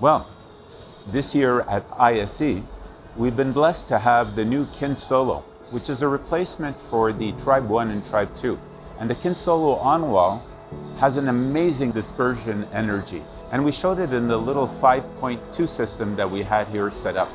Well, this year at ISE, we've been blessed to have the new Kin Solo, which is a replacement for the Tribe 1 and Tribe 2. And the Kin Solo on-wall has an amazing dispersion energy. And we showed it in the little 5.2 system that we had here set up.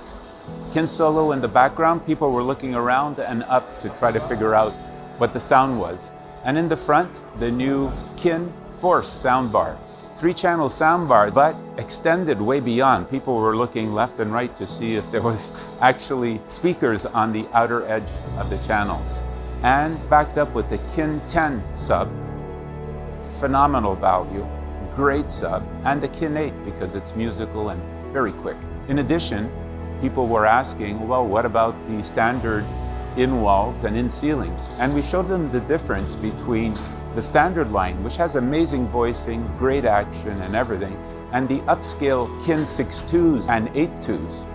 Kin Solo in the background, people were looking around and up to try to figure out what the sound was. And in the front, the new Kin Force soundbar. 3-channel soundbar, but extended way beyond. People were looking left and right to see if there was actually speakers on the outer edge of the channels. And backed up with the Kin 10 sub, phenomenal value, great sub, and the Kin 8 because it's musical and very quick. In addition, people were asking, well, what about the standard in-walls and in-ceilings? And we showed them the difference between the standard line, which has amazing voicing, great action and everything, and the upscale Kin 6.2s and 8.2s.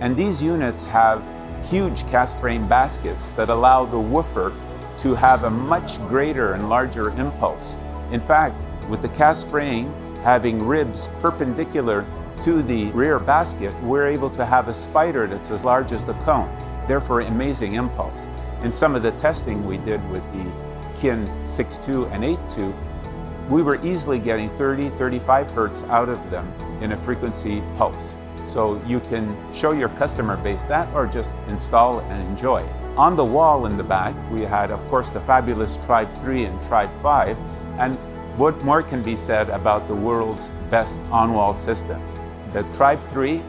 And these units have huge cast frame baskets that allow the woofer to have a much greater and larger impulse. In fact, with the cast frame having ribs perpendicular to the rear basket, we're able to have a spider that's as large as the cone, therefore amazing impulse. In some of the testing we did with the Kin 6.2 and 8.2, we were easily getting 30, 35 hertz out of them in a frequency pulse. So you can show your customer base that or just install and enjoy. On the wall in the back, we had, of course, the fabulous Tribe 3 and Tribe 5. And what more can be said about the world's best on-wall systems? The Tribe 3,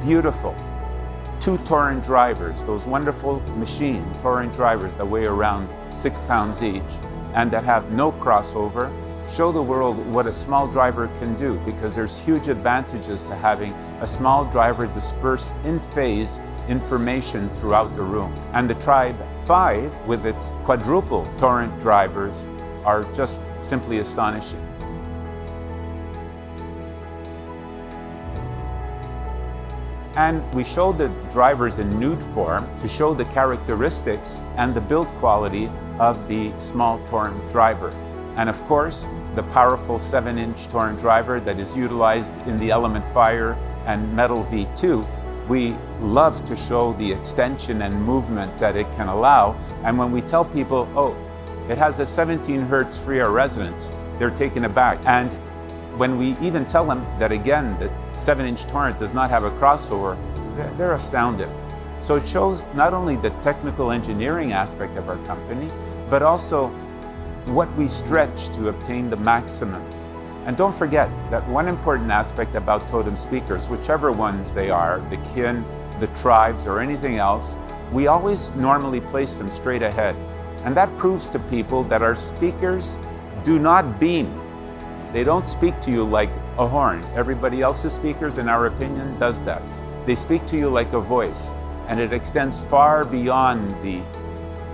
beautiful. 2 Torrent drivers, those wonderful machine Torrent drivers that weigh around 6 pounds each and that have no crossover, show the world what a small driver can do because there's huge advantages to having a small driver disperse in phase information throughout the room. And the Tribe 5 with its quadruple Torrent drivers are just simply astonishing. And we showed the drivers in nude form to show the characteristics and the build quality of the small Torrent driver. And of course, the powerful 7-inch Torrent driver that is utilized in the Element Fire and Metal V2. We love to show the extension and movement that it can allow. And when we tell people, oh, it has a 17 hertz free air resonance, they're taken aback. And when we even tell them that, again, the 7-inch Torrent does not have a crossover, they're astounded. So it shows not only the technical engineering aspect of our company, but also what we stretch to obtain the maximum. And don't forget that one important aspect about Totem speakers, whichever ones they are, the Kin, the Tribes, or anything else, we always normally place them straight ahead. And that proves to people that our speakers do not beam. They don't speak to you like a horn. Everybody else's speakers, in our opinion, does that. They speak to you like a voice, and it extends far beyond the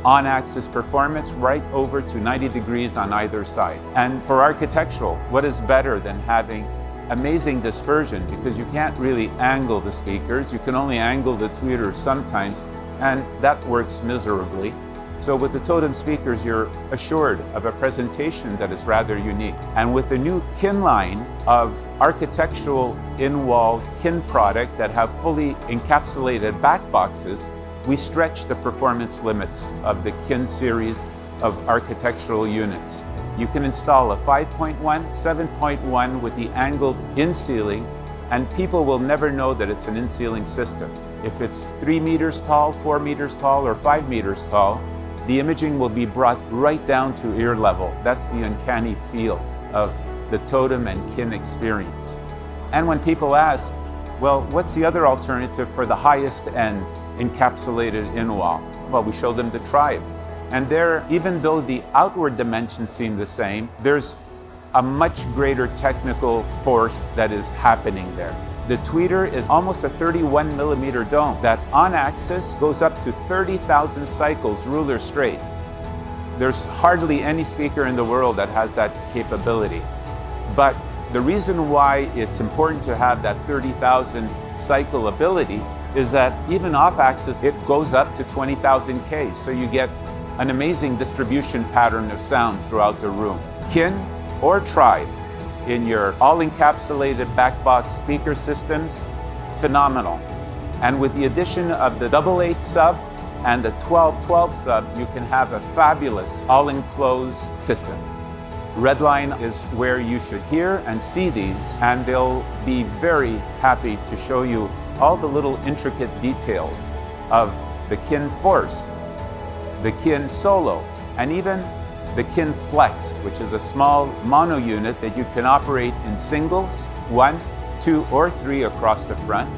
on-axis performance right over to 90 degrees on either side. And for architectural, what is better than having amazing dispersion? Because you can't really angle the speakers. You can only angle the tweeters sometimes, and that works miserably. So with the Totem speakers, you're assured of a presentation that is rather unique. And with the new Kin line of architectural in-wall Kin product that have fully encapsulated back boxes, we stretch the performance limits of the Kin series of architectural units. You can install a 5.1, 7.1 with the angled in-ceiling, and people will never know that it's an in-ceiling system. If it's 3 meters tall, 4 meters tall, or 5 meters tall, the imaging will be brought right down to ear level. That's the uncanny feel of the Totem and Kin experience. And when people ask, well, what's the other alternative for the highest end encapsulated in-wall? Well, we show them the Tribe. And there, even though the outward dimensions seem the same, there's a much greater technical force that is happening there. The tweeter is almost a 31 millimeter dome that on axis goes up to 30,000 cycles ruler straight. There's hardly any speaker in the world that has that capability. But the reason why it's important to have that 30,000 cycle ability is that even off axis, it goes up to 20,000 K. So you get an amazing distribution pattern of sound throughout the room. Kin or Tribe, in your all-encapsulated backbox speaker systems, phenomenal. And with the addition of the 8/8 sub and the 12/12 sub, you can have a fabulous all-enclosed system. Redline is where you should hear and see these, and they'll be very happy to show you all the little intricate details of the Kin Force, the Kin Solo, and even the Kin Flex, which is a small mono unit that you can operate in singles, 1, 2, or 3 across the front,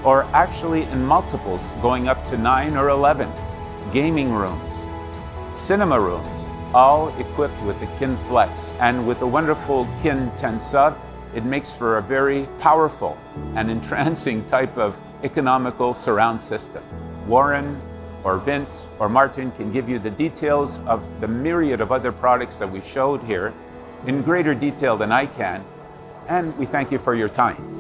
or actually in multiples going up to 9 or 11. Gaming rooms, cinema rooms, all equipped with the Kin Flex. And with the wonderful Kin 10 sub, it makes for a very powerful and entrancing type of economical surround system. Warren or Vince or Martin can give you the details of the myriad of other products that we showed here in greater detail than I can, and we thank you for your time.